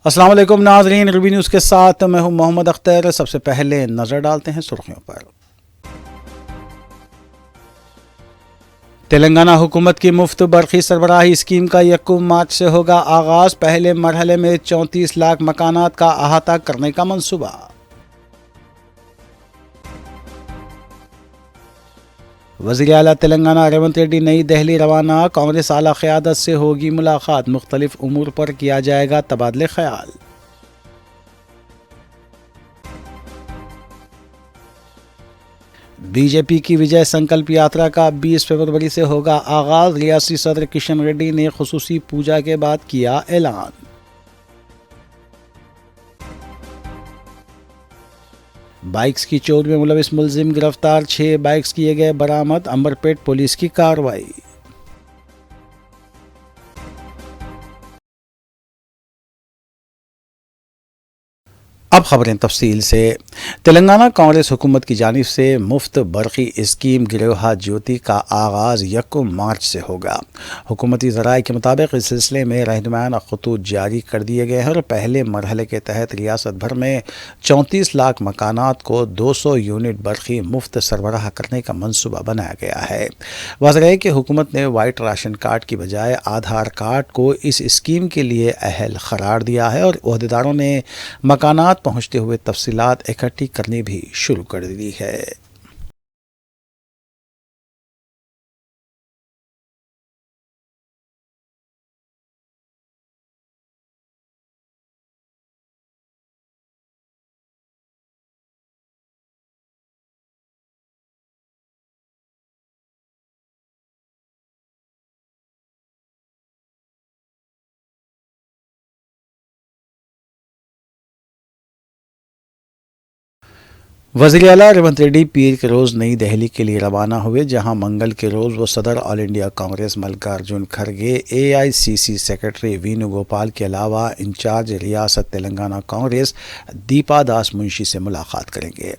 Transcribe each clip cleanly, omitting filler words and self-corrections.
السلام علیکم ناظرین، روبی نیوز کے ساتھ میں ہوں محمد اختر۔ سب سے پہلے نظر ڈالتے ہیں سرخیوں پر۔ تلنگانہ حکومت کی مفت برقی سربراہی اسکیم کا 1 مارچ سے ہوگا آغاز۔ پہلے مرحلے میں 34 لاکھ مکانات کا احاطہ کرنے کا منصوبہ۔ وزیر اعلیٰ تلنگانہ ریونت ریڈی نئی دہلی روانہ۔ کانگریس اعلیٰ قیادت سے ہوگی ملاقات، مختلف امور پر کیا جائے گا تبادلہ خیال۔ بی جے پی کی وجے سنکلپ یاترا کا 20 فروری سے ہوگا آغاز۔ ریاستی صدر کشن ریڈی نے خصوصی پوجا کے بعد کیا اعلان۔ بائکس کی چوری میں ملوث ملزم گرفتار، 6 بائکس کیے گئے برآمد۔ امبرپیٹ پولیس کی کارروائی۔ اب خبریں تفصیل سے۔ تلنگانہ کانگریس حکومت کی جانب سے مفت برقی اسکیم گریہا جیوتی کا آغاز 1 مارچ سے ہوگا۔ حکومتی ذرائع کے مطابق اس سلسلے میں رہنمایانہ خطوط جاری کر دیے گئے ہیں اور پہلے مرحلے کے تحت ریاست بھر میں 34 لاکھ مکانات کو 200 یونٹ برقی مفت سربراہ کرنے کا منصوبہ بنایا گیا ہے۔ واضح ہے کہ حکومت نے وائٹ راشن کارڈ کی بجائے آدھار کارڈ کو اس اسکیم کے لیے اہل قرار دیا ہے اور عہدیداروں نے مکانات پہنچتے ہوئے تفصیلات اکٹھی کرنی بھی شروع کر دی ہے۔ وزیر اعلیٰ ریونت ریڈی پیر کے روز نئی دہلی کے لیے روانہ ہوئے، جہاں منگل کے روز وہ صدر all India Congress Mallikarjun Kharge, AICC secretary Venugopal کے علاوہ انچارج ریاست تلنگانہ کانگریس دیپا داس منشی سے ملاقات کریں گے۔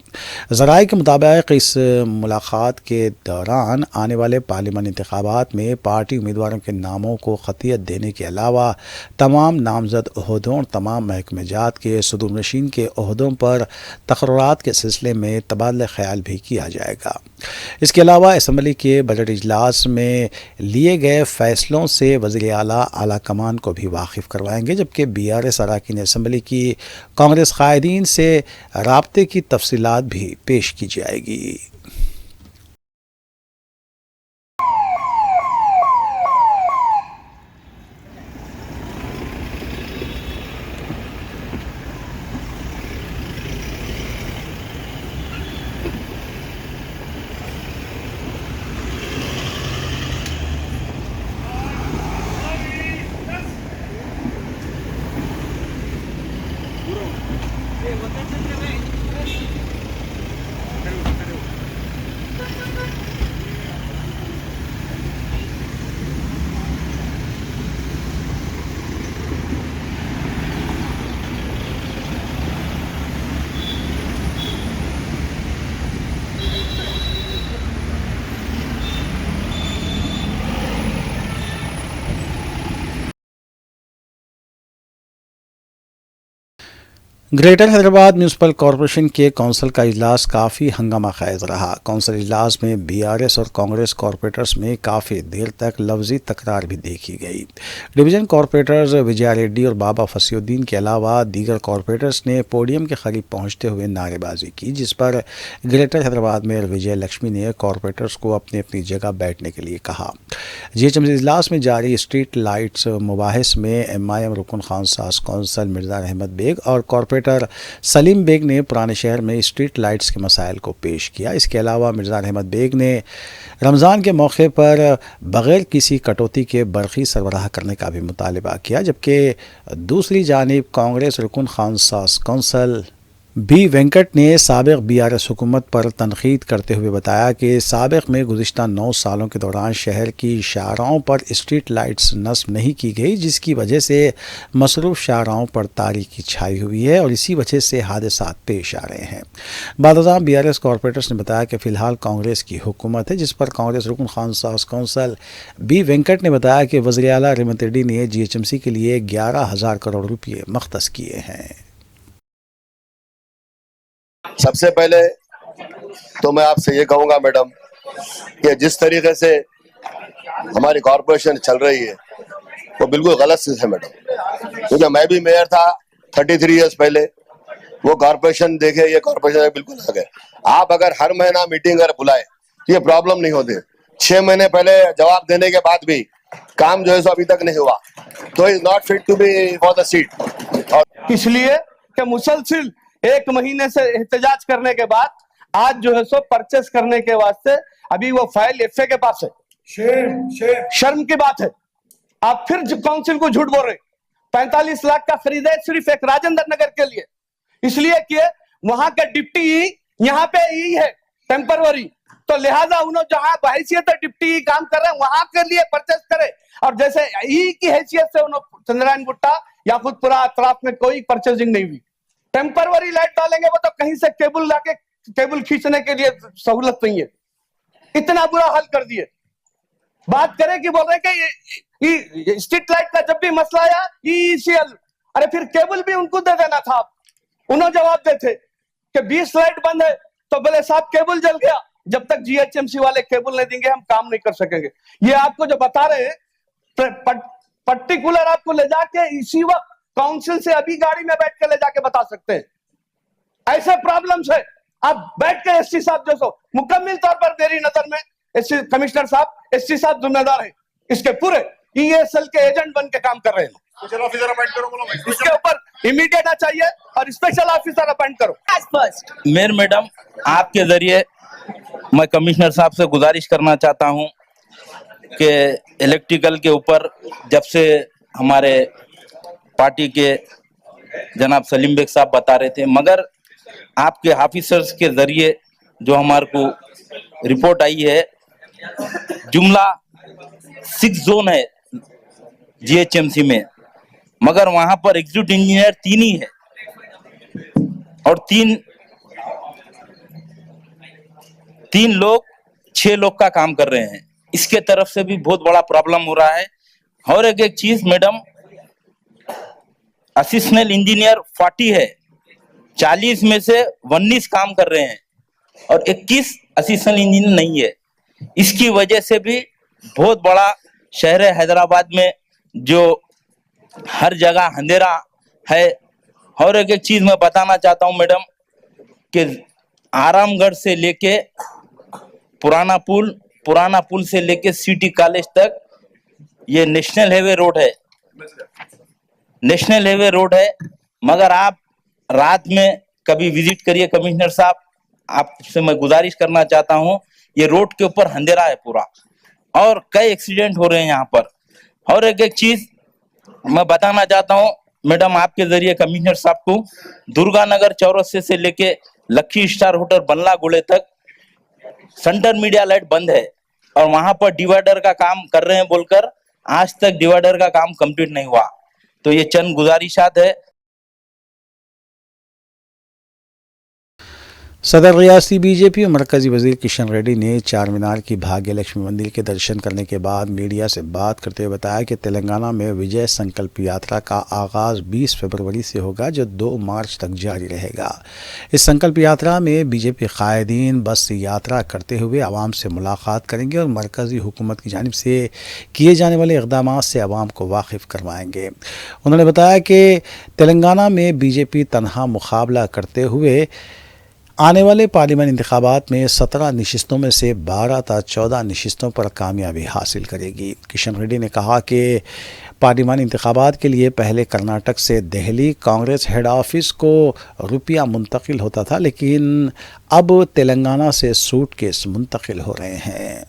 ذرائع کے مطابق اس ملاقات کے دوران آنے والے پارلیمانی انتخابات میں پارٹی امیدواروں کے ناموں کو قطعیت دینے کے علاوہ تمام نامزد عہدوں اور تمام محکمہ جات کے صدور نشین کے عہدوں پر تقررات کے سلسلے میں تبادلہ خیال بھی کیا جائے گا۔ اس کے علاوہ اسمبلی کے بجٹ اجلاس میں لیے گئے فیصلوں سے وزیر اعلیٰ اعلیٰ کمان کو بھی واقف کروائیں گے، جبکہ BRS اراکین اسمبلی کی کانگریس قائدین سے رابطے کی تفصیلات بھی پیش کی جائے گی۔ گریٹر حیدرآباد میونسپل کارپوریشن کے کونسل کا اجلاس کافی ہنگامہ خیز رہا۔ کونسل اجلاس میں BRS اور کانگریس کارپوریٹرز میں کافی دیر تک لفظی تکرار بھی دیکھی گئی۔ ڈویژن کارپوریٹرز وجے ریڈی اور بابا فصیح الدین کے علاوہ دیگر کارپوریٹرز نے پوڈیم کے قریب پہنچتے ہوئے نعرے بازی کی، جس پر گریٹر حیدرآباد میئر وجے لکشمی نے کارپوریٹرز کو اپنی اپنی جگہ بیٹھنے کے لیے کہا۔ GHMC اجلاس میں جاری اسٹریٹ لائٹس مباحث میں MIM رکن خانساز کونسل مرزا احمد بیگ اور کارپوریٹر سلیم بیگ نے پرانے شہر میں اسٹریٹ لائٹس کے مسائل کو پیش کیا۔ اس کے علاوہ مرزا احمد بیگ نے رمضان کے موقع پر بغیر کسی کٹوتی کے برقی سربراہ کرنے کا بھی مطالبہ کیا، جبکہ دوسری جانب کانگریس رکن خانساز کونسل بی وینکٹ نے سابق BRS حکومت پر تنقید کرتے ہوئے بتایا کہ سابق میں گزشتہ 9 سالوں کے دوران شہر کی شاہراہوں پر اسٹریٹ لائٹس نصب نہیں کی گئی، جس کی وجہ سے مصروف شاہراہوں پر تاریکی چھائی ہوئی ہے اور اسی وجہ سے حادثات پیش آ رہے ہیں۔ بعد ازاں BRS کارپوریٹرز نے بتایا کہ فی الحال کانگریس کی حکومت ہے، جس پر کانگریس رکن خانساز کونسل بی وینکٹ نے بتایا کہ وزیر اعلیٰ ریونت ریڈی نے GHMC کے لیے 11,000 کروڑ روپے مختص کیے ہیں۔ سب سے پہلے تو میں آپ سے یہ کہوں گا میڈم کہ جس طریقے سے ہماری کارپوریشن چل رہی ہے وہ بالکل غلط چیز ہے میڈم، کیونکہ میں بھی میئر تھا 33 ایئرس پہلے، وہ کارپوریشن دیکھے یہ کارپوریشن بالکل الگ ہے۔ آپ اگر ہر مہینہ میٹنگ اگر بلائے تو یہ پرابلم نہیں ہوتے، 6 مہینے پہلے جواب دینے کے بعد بھی کام جو ہے سو ابھی تک نہیں ہوا تو is not fit to be for the seat. اس لیے کہ مسلسل 1 مہینے سے احتجاج کرنے کے بعد آج جو ہے سو پرچیز کرنے کے واسطے ابھی وہ فائل FA کے پاس ہے۔ شرم کی بات ہے، آپ پھر کونسل کو جھوٹ بول رہے۔ 45 لاکھ کا خرید ہے صرف ایک راجندر نگر کے لیے، اس لیے کہ وہاں کا ڈپٹی یہاں پہ ہے ٹیمپروری، تو لہٰذا انہوں جہاں بحیثیت ڈپٹی کام کر رہے ہیں وہاں کے لیے پرچیز کرے، اور جیسے کی حیثیت سے انہوں چندرائن گٹا یا خود پورا اطراف میں کوئی پرچیزنگ نہیں ہوئی۔ ٹیمپروری لائٹ ڈالیں گے وہ تو کہیں سے کیبل لا کے کیبل کھینچنے کے لیے سہولت نہیں ہے، اتنا برا حل کر دیے۔ بات کریں کہ بول رہے کہ اسٹریٹ لائٹ کا جب بھی مسئلہ آیا ECL، ارے پھر کیبل بھی ان کو دے دینا تھا۔ انہوں جواب دیتے کہ 20 لائٹ بند ہے تو بولے صاحب کیبل جل گیا، جب تک GHMC والے کیبل نہیں دیں گے ہم کام نہیں کر سکیں گے۔ یہ آپ کو جو بتا رہے ہیں پرٹیکولر آپ کو لے جا کے اسی وقت کاؤنسل سے ابھی گاڑی میں بیٹھ کے لے جا کے بتا سکتے ہیں۔ ایسے پرابلمز ہے، آپ بیٹھ کے SC صاحب جو سو مکمل طور پر میری نظر میں کمشنر صاحب SC صاحب ذمہ دار ہیں، اس کے پورے ESL کے ایجنٹ بن کے کام کر رہے ہیں۔ اس کے اوپر امیڈیٹ چاہیے اور اسپیشل آفیسر اپائنٹ کرو۔ میر میڈم، آپ کے ذریعے میں کمشنر صاحب سے گزارش کرنا چاہتا ہوں کہ الیکٹریکل کے اوپر جب سے ہمارے پارٹی کے جناب سلیم بیگ صاحب بتا رہے تھے، مگر آپ کے آفیسرز کے ذریعے جو ہمارے کو رپورٹ آئی ہے، جملہ 6 زون ہے GHMC میں، مگر وہاں پر ایگزیکٹو انجینئر 3 ہی ہے اور 3 لوگ 6 لوگ کا کام کر رہے ہیں۔ اس کے طرف سے بھی بہت بڑا پرابلم ہو رہا ہے۔ اور ایک چیز میڈم، اسسٹنٹ انجینئر 40 ہے، 40 میں سے 19 کام کر رہے ہیں اور 21 اسسٹنٹ انجینئر نہیں ہے۔ اس کی وجہ سے بھی بہت بڑا شہر حیدرآباد میں جو ہر جگہ اندھیرا ہے۔ اور ایک چیز میں بتانا چاہتا ہوں میڈم کہ آرام گڑھ سے لے کے پرانا پل سے لے کے سٹی کالج تک یہ نیشنل ہائی وے روڈ ہے، مگر آپ رات میں کبھی وزٹ کریے کمشنر صاحب، آپ سے میں گزارش کرنا چاہتا ہوں، یہ روڈ کے اوپر اندھیرا ہے پورا اور کئی ایکسیڈنٹ ہو رہے ہیں یہاں پر۔ اور ایک چیز میں بتانا چاہتا ہوں میڈم آپ کے ذریعے کمشنر صاحب کو، درگا نگر چورسے سے لے کے لکی اسٹار ہوٹل بنلا گوڑے تک سینٹر میڈیا لائٹ بند ہے اور وہاں پر ڈیوائیڈر کا کام کر رہے ہیں بول کر آج تک ڈیوائیڈر کا کام کمپلیٹ نہیں ہوا۔ تو یہ چند گزارشات ہے۔ صدر ریاستی BJP اور مرکزی وزیر کشن ریڈی نے چار مینار کی بھاگیہ لکشمی مندر کے درشن کرنے کے بعد میڈیا سے بات کرتے ہوئے بتایا کہ تلنگانہ میں وجے سنکلپ یاترا کا آغاز 20 فروری سے ہوگا جو 2 مارچ تک جاری رہے گا۔ اس سنکلپ یاترا میں BJP قائدین بس یاترا کرتے ہوئے عوام سے ملاقات کریں گے اور مرکزی حکومت کی جانب سے کیے جانے والے اقدامات سے عوام کو واقف کروائیں گے۔ انہوں نے بتایا کہ تلنگانہ میں BJP تنہا مقابلہ کرتے ہوئے آنے والے پارلیمانی انتخابات میں 17 نشستوں میں سے 12 تا 14 نشستوں پر کامیابی حاصل کرے گی۔ کشن ریڈی نے کہا کہ پارلیمانی انتخابات کے لیے پہلے کرناٹک سے دہلی کانگریس ہیڈ آفس کو روپیہ منتقل ہوتا تھا، لیکن اب تلنگانہ سے سوٹ کیس منتقل ہو رہے ہیں۔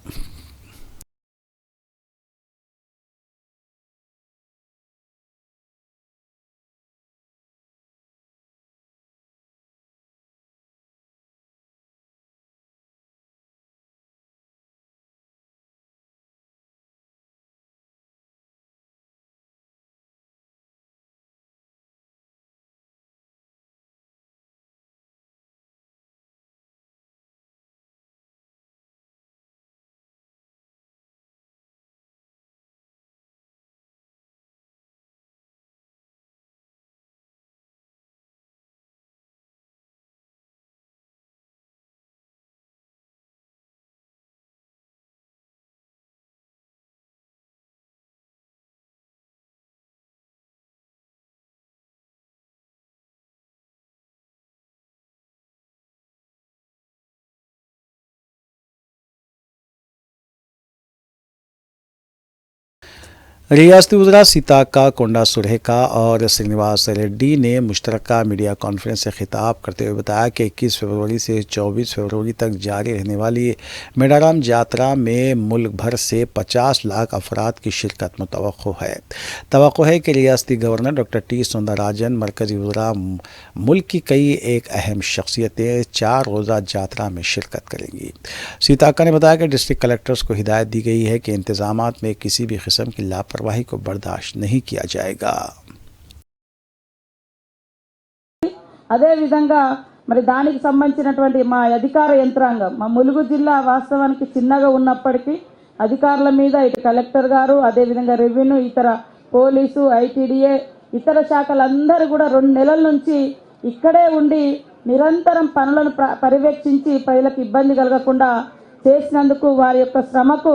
ریاستی وزراء سیتاکا کونڈا سریکا اور سرینواس ریڈی نے مشترکہ میڈیا کانفرنس سے خطاب کرتے ہوئے بتایا کہ 21 فروری سے 24 فروری تک جاری رہنے والی میڈارام جاترا میں ملک بھر سے 50 لاکھ افراد کی شرکت متوقع ہے کہ ریاستی گورنر ڈاکٹر ٹی سوندراراجن، مرکزی وزراء، ملک کی کئی ایک اہم شخصیتیں 4 روزہ جاترا میں شرکت کریں گی۔ سیتاکا نے بتایا کہ ڈسٹرکٹ کلکٹرز کو ہدایت دی گئی ہے کہ انتظامات میں کسی بھی قسم کی لاپرواہی کو برداشت نہیں کیا جائے گا۔ అదే విధంగా మరి దానికి సంబంధించినటువంటి మా అధికార యంత్రాంగం, మా ములుగు జిల్లా వాస్తవానికి చిన్నగా ఉన్నప్పటికీ అధికారుల మీద ఇటు కలెక్టర్ గారు, అదే విధంగా రెవెన్యూ, ఇతర పోలీసు, ఐటీడీఏ, ఇతర శాఖలందరూ కూడా 2 నెలల నుంచి ఇక్కడే ఉండి నిరంతరం పనులను పర్యవేక్షించి ప్రజలకు ఇబ్బంది కలగకుండా చేసినందుకు వారి యొక్క శ్రమకు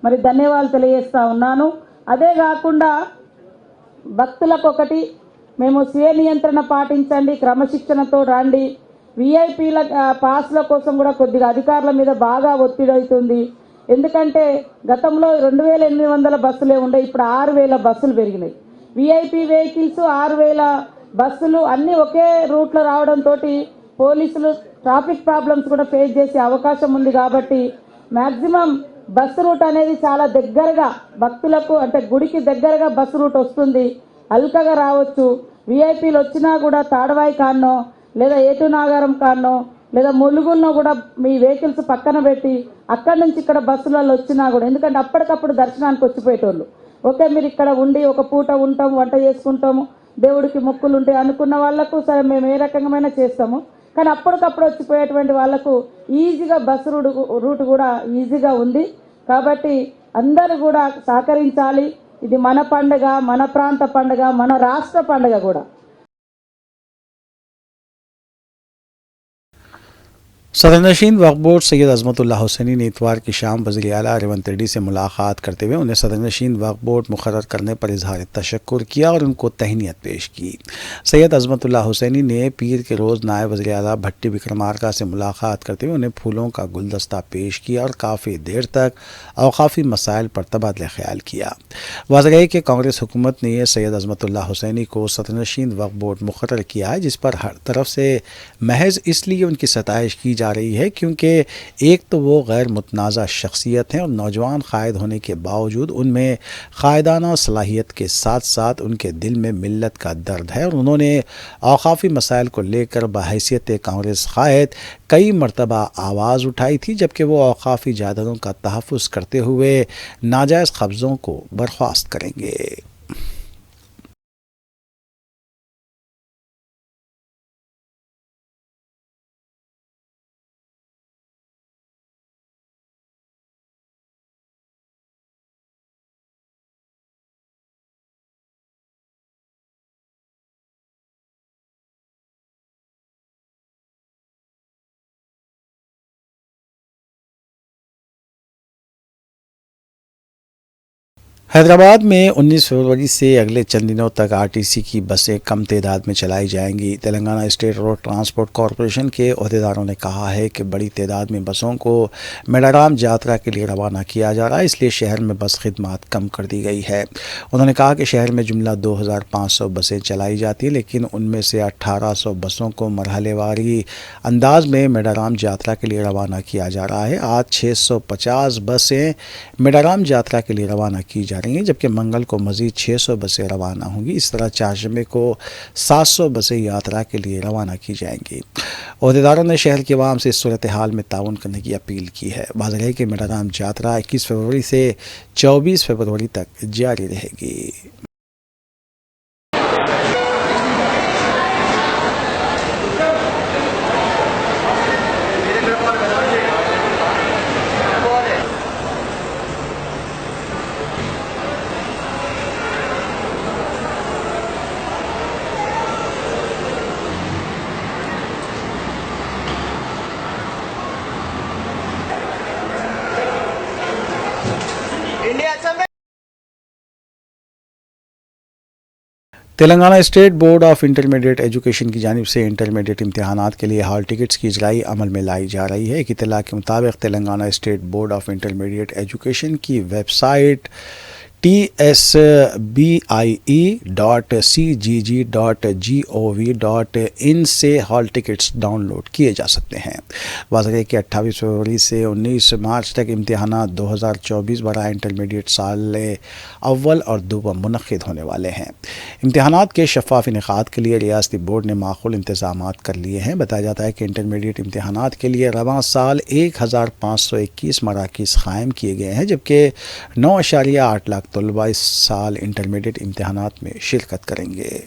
మరి ధన్యవాదాలు తెలియజేస్తా ఉన్నాను. అదే కాకుండా భక్తులకు ఒకటి, మేము స్వీయ నియంత్రణ పాటించండి, క్రమశిక్షణతో రండి. విఐపీల పాస్ల కోసం కూడా కొద్దిగా అధికారుల మీద బాగా ఒత్తిడి అవుతుంది. ఎందుకంటే గతంలో 2800 బస్సులే ఉండే, ఇప్పుడు 6000 బస్సులు పెరిగినాయి. విఐపీ వెహికల్స్ 6000 బస్సులు అన్నీ ఒకే రూట్లో రావడంతో పోలీసులు ట్రాఫిక్ ప్రాబ్లమ్స్ కూడా ఫేస్ చేసే అవకాశం ఉంది. కాబట్టి మ్యాక్సిమం బస్సు రూట్ అనేది చాలా దగ్గరగా భక్తులకు, అంటే గుడికి దగ్గరగా బస్సు రూట్ వస్తుంది, అల్కగా రావచ్చు. విఐపీలు వచ్చినా కూడా తాడవాయి కాన్నో లేదా ఏటు నాగారం కాన్నో లేదా ములుగుల్లో కూడా మీ వెహికల్స్ పక్కన పెట్టి అక్కడి నుంచి ఇక్కడ బస్సులలో వచ్చినా కూడా, ఎందుకంటే అప్పటికప్పుడు దర్శనానికి వచ్చిపోయేటోళ్ళు, ఓకే మీరు ఇక్కడ ఉండి ఒక పూట ఉంటాము, వంట చేసుకుంటాము, దేవుడికి మొక్కులు ఉంటాయి అనుకున్న వాళ్ళకు సరే మేము ఏ రకంగామైనా చేస్తాము. కానీ అప్పటికప్పుడు వచ్చిపోయేటువంటి వాళ్ళకు ఈజీగా బస్సు రూట్ కూడా ఈజీగా ఉంది. కాబట్టి అందరూ కూడా సహకరించాలి. ఇది మన పండుగ, మన ప్రాంత పండుగ, మన రాష్ట్ర పండుగ కూడా. صدرنشین وقف بورڈ سید عظمت اللہ حسینی نے اتوار کی شام وزیر اعلیٰ ریونت ریڈی سے ملاقات کرتے ہوئے انہیں صدرنشین وقف بورڈ مقرر کرنے پر اظہار تشکر کیا اور ان کو تہنیت پیش کی۔ سید عظمت اللہ حسینی نے پیر کے روز نائب وزیر اعلیٰ بھٹی وکرمارکا سے ملاقات کرتے ہوئے انہیں پھولوں کا گلدستہ پیش کیا اور کافی دیر تک اوقافی مسائل پر تبادلہ خیال کیا۔ واضح ہے کہ کانگریس حکومت نے سید عظمت اللہ حسینی کو صدرنشین وقف بورڈ مقرر کیا ہے، جس پر ہر طرف سے محض اس لیے ان کی ستائش کی جا رہی ہے کیونکہ ایک تو وہ غیر متنازع شخصیت ہیں اور نوجوان قائد ہونے کے باوجود ان میں قائدانہ صلاحیت کے ساتھ ساتھ ان کے دل میں ملت کا درد ہے، اور انہوں نے اوقافی مسائل کو لے کر بحیثیت کانگریس قائد کئی مرتبہ آواز اٹھائی تھی، جبکہ وہ اوقافی جائیدادوں کا تحفظ کرتے ہوئے ناجائز قبضوں کو برخاست کریں گے۔ حیدرآباد میں 19 فروری سے اگلے چند دنوں تک RTC کی بسیں کم تعداد میں چلائی جائیں گی۔ Telangana state road transport corporation کے عہدیداروں نے کہا ہے کہ بڑی تعداد میں بسوں کو میڈارام جاترا کے لیے روانہ کیا جا رہا ہے، اس لیے شہر میں بس خدمات کم کر دی گئی ہے۔ انہوں نے کہا کہ شہر میں جملہ 2500 بسیں چلائی جاتی ہیں، لیکن ان میں سے 1800 بسوں کو مرحلے واری انداز میں میڈارام جاترا کے لیے روانہ کیا جا رہا ہے۔ آج 650 بسیں میڈارام جاترا کے لیے روانہ کی جا رہی ہیں، جبکہ منگل کو مزید 600 بسیں روانہ ہوں گی۔ اس طرح چہارشنبے کو 700 بسیں یاترا کے لیے روانہ کی جائیں گی۔ عہدیداروں نے شہر کے عوام سے اس صورتحال میں تعاون کرنے کی اپیل کی ہے۔ واضح ہے کہ میڈارام جاترا 21 فروری سے 24 فروری تک جاری رہے گی۔ Telangana state board of intermediate education کی جانب سے انٹرمیڈیٹ امتحانات کے لیے ہال ٹکٹس کی اجرائی عمل میں لائی جا رہی ہے۔ ایک اطلاع کے مطابق Telangana state board of intermediate education کی ویب سائٹ tsbie.cgg.gov.in سے ہال ٹکٹس ڈاؤن لوڈ کیے جا سکتے ہیں۔ واضح ہے کہ 28 فروری سے 19 مارچ تک امتحانات 2024 برائے انٹرمیڈیٹ سال اول اور دوم منعقد ہونے والے ہیں۔ امتحانات کے شفاف انعقاد کے لیے ریاستی بورڈ نے معقول انتظامات کر لیے ہیں۔ بتایا جاتا ہے کہ انٹرمیڈیٹ امتحانات کے لیے رواں سال 1521 مراکز قائم کیے گئے ہیں، جبکہ 9.8 لاکھ طلباء اس سال انٹرمیڈیٹ امتحانات میں شرکت کریں گے۔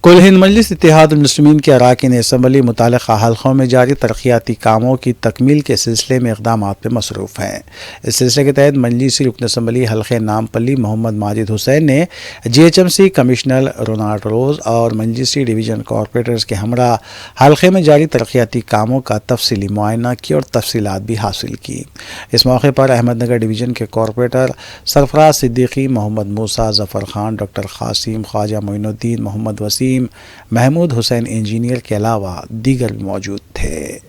کل ہند مجلس اتحاد المسلمین کے اراکین اسمبلی متعلقہ حلقوں میں جاری ترقیاتی کاموں کی تکمیل کے سلسلے میں اقدامات پہ مصروف ہیں۔ اس سلسلے کے تحت مجلسی رکن اسمبلی حلقہ نامپلی محمد ماجد حسین نے GHMC کمشنر رونالڈ روز اور مجلسی ڈویژن کارپوریٹرز کے ہمراہ حلقے میں جاری ترقیاتی کاموں کا تفصیلی معائنہ کیا اور تفصیلات بھی حاصل کی۔ اس موقع پر احمد نگر ڈویژن کے کارپوریٹر سرفراز صدیقی، محمد موسیٰ، ظفر خان، ڈاکٹر قاسم، خواجہ معین الدین، محمد وسیم، محمود حسین انجینئر کے علاوہ دیگر بھی موجود تھے۔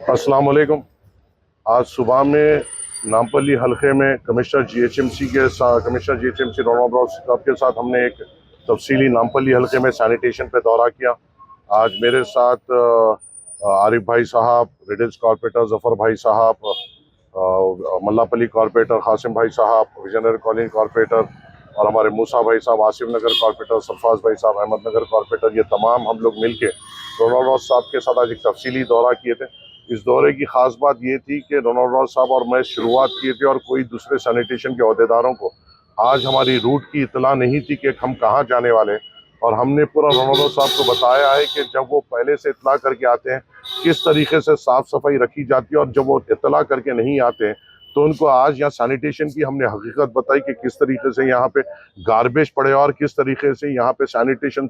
السلام علیکم۔ آج صبح میں نامپلی حلقے میں کمشنر GHMC رونالڈ روز صاحب کے ساتھ ہم نے ایک تفصیلی نامپلی حلقے میں سینیٹیشن پہ دورہ کیا۔ آج میرے ساتھ عارف بھائی صاحب، ریڈلز کارپوریٹر ظفر بھائی صاحب، ملا پلی کارپوریٹر قاسم بھائی صاحب، ویژنر کالونی کارپوریٹر اور ہمارے موسیٰ بھائی صاحب، آصف نگر کارپوریٹر سرفراز بھائی صاحب، احمد نگر کارپوریٹر، یہ تمام ہم لوگ مل کے رونالڈ روز صاحب کے ساتھ آج ایک تفصیلی دورہ کیے تھے۔ اس دورے کی خاص بات یہ تھی کہ رونالڈ روز صاحب اور میں شروعات کیے تھے اور کوئی دوسرے سینیٹیشن کے عہدیداروں کو آج ہماری روٹ کی اطلاع نہیں تھی کہ ہم کہاں جانے والے ہیں، اور ہم نے پورا رونالڈ روز صاحب کو بتایا ہے کہ جب وہ پہلے سے اطلاع کر کے آتے ہیں کس طریقے سے صاف صفائی رکھی جاتی ہے، اور جب وہ اطلاع کر کے نہیں آتے ہیں تو ان کو آج یہاں سینیٹیشن کی ہم نے حقیقت بتائی کہ کس طریقے سے یہاں پہ گاربیج پڑے اور کس طریقے سے یہاں پہ سینیٹیشن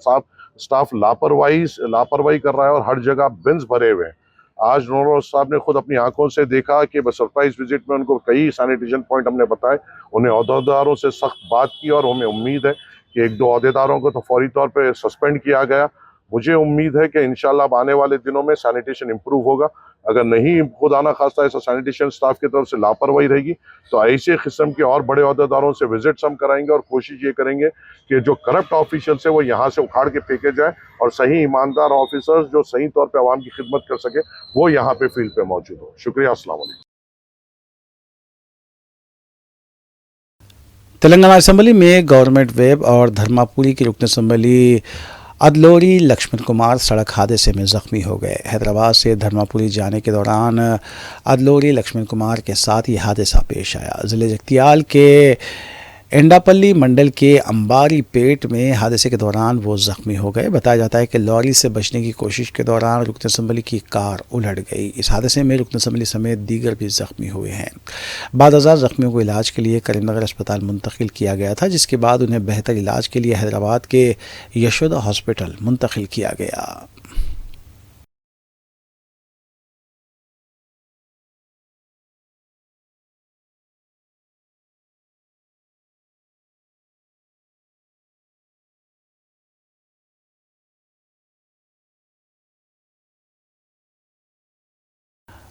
سٹاف لاپرواہی کر رہا ہے اور ہر جگہ بنز بھرے ہوئے ہیں۔ آج رونالڈ روز صاحب نے خود اپنی آنکھوں سے دیکھا کہ سرپرائز وزٹ میں ان کو کئی سینیٹیشن پوائنٹ ہم نے بتائے، انہیں عہدیداروں سے سخت بات کی اور ہمیں امید ہے کہ 1-2 عہدیداروں کو تو فوری طور پہ سسپینڈ کیا گیا۔ مجھے امید ہے کہ انشاءاللہ اب آنے والے دنوں میں سینیٹیشن امپروو ہوگا۔ اگر نہیں خدا نہ خواستہ ایسا سینیٹیشن سٹاف کی طرف سے لاپرواہی رہے گی تو ایسے قسم کے اور بڑے عہدیداروں سے وزٹس ہم کرائیں گے اور کوشش یہ کریں گے کہ جو کرپٹ آفیشلز ہیں وہ یہاں سے اکھاڑ کے پھینکے جائیں اور صحیح ایماندار آفیسرز جو صحیح طور پہ عوام کی خدمت کر سکے وہ یہاں پہ فیلڈ پہ موجود ہو۔ شکریہ، السلام علیکم۔ تلنگانہ اسمبلی میں گورنمنٹ ویب اور دھرماپوری کی رکن اسمبلی ادلوری لکشمن کمار سڑک حادثے میں زخمی ہو گئے۔ حیدرآباد سے دھرماپوری جانے کے دوران ادلوری لکشمن کمار کے ساتھ یہ حادثہ پیش آیا۔ ضلع جگتیال کے انڈاپلی منڈل کے امباری پیٹ میں حادثے کے دوران وہ زخمی ہو گئے۔ بتایا جاتا ہے کہ لوری سے بچنے کی کوشش کے دوران رکن اسمبلی کی کار الٹ گئی۔ اس حادثے میں رکن اسمبلی سمیت دیگر بھی زخمی ہوئے ہیں۔ بعد ازاں زخمیوں کو علاج کے لیے کریم نگر اسپتال منتقل کیا گیا تھا، جس کے بعد انہیں بہتر علاج کے لیے حیدرآباد کے یشودا ہاسپٹل منتقل کیا گیا۔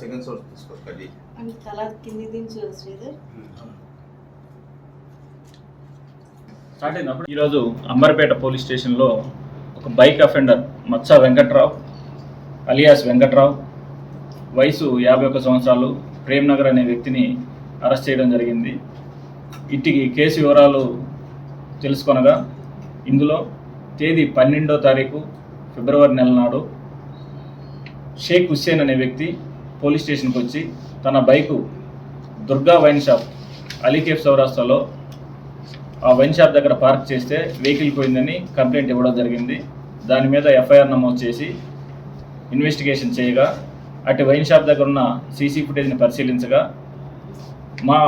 సెకండ్ సోర్స్ తీసుకోవాలి అని తల కింది దించు శ్రీధర్. స్టార్ట్ అయినప్పుడు ఈరోజు అంబర్పేట పోలీస్ స్టేషన్లో ఒక bike offender Matsa Venkatrao alias Venkatrao వయసు 51 సంవత్సరాలు ప్రేమ్నగర్ అనే వ్యక్తిని అరెస్ట్ చేయడం జరిగింది. ఇట్టికి కేసు వివరాలు తెలుసుకొనగా ఇందులో తేదీ 12వ తారీఖు ఫిబ్రవరి నెల నాడు షేక్ హుస్సేన్ అనే వ్యక్తి పోలీస్ స్టేషన్కి వచ్చి తన bike Durga wine shop Ali Cafe చౌరాస్తాలో ఆ వైన్ షాప్ దగ్గర పార్క్ చేస్తే వెహికల్ పోయిందని కంప్లైంట్ ఇవ్వడం జరిగింది. దాని మీద ఎఫ్ఐఆర్ నమోదు చేసి ఇన్వెస్టిగేషన్ చేయగా అటు వైన్ షాప్ దగ్గర ఉన్న సీసీ ఫుటేజ్ని పరిశీలించగా మా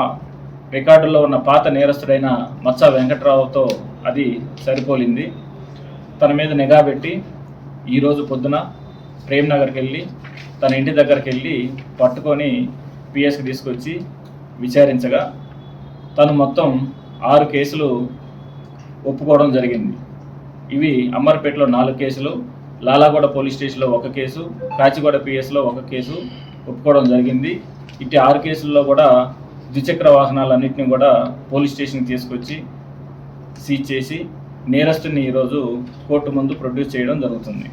రికార్డుల్లో ఉన్న పాత నేరస్తుడైన మత్సా వెంకట్రావుతో అది సరిపోలింది. తన మీద నిఘా పెట్టి ఈరోజు పొద్దున ప్రేమ్ నగర్కి వెళ్ళి తన ఇంటి దగ్గరికి వెళ్ళి పట్టుకొని పిఎస్కి తీసుకొచ్చి విచారించగా తను మొత్తం 6 కేసులు ఒప్పుకోవడం జరిగింది. ఇవి అమ్మర్పేటలో 4 కేసులు, లాలాగూడ పోలీస్ స్టేషన్లో 1 కేసు, కాచిగూడ పిఎస్లో 1 కేసు ఒప్పుకోవడం జరిగింది. ఇట్టి 6 కేసుల్లో కూడా ద్విచక్ర వాహనాలన్నింటినీ కూడా పోలీస్ స్టేషన్కి తీసుకొచ్చి సీజ్ చేసి నేరస్తుని ఈరోజు కోర్టు ముందు ప్రొడ్యూస్ చేయడం జరుగుతుంది.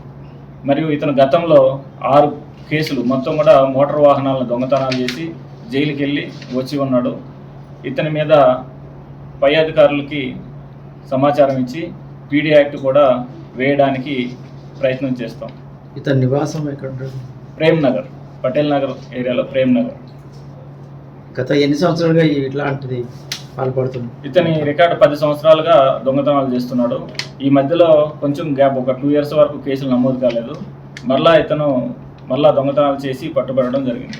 మరియు ఇతను గతంలో 6 కేసులు మొత్తం కూడా మోటార్ వాహనాలను దొంగతనాలు చేసి జైలుకి వెళ్ళి వచ్చి ఉన్నాడు. ఇతని మీద పై అధికారులకి సమాచారం ఇచ్చి పీడీ యాక్ట్ కూడా వేయడానికి ప్రయత్నం చేస్తాం. ఇతని నివాసం ఎక్కడ? ప్రేమ్ నగర్, పటేల్ నగర్ ఏరియాలో ప్రేమ్ నగర్. గత ఎన్ని సంవత్సరాలుగా ఇట్లాంటిది పాల్పడుతుంది? ఇతని రికార్డు 10 సంవత్సరాలుగా దొంగతనాలు చేస్తున్నాడు. ఈ మధ్యలో కొంచెం గ్యాప్, ఒక 2 years వరకు కేసులు నమోదు కాలేదు. మళ్ళా దొంగతనాలు చేసి పట్టుబడడం జరిగింది.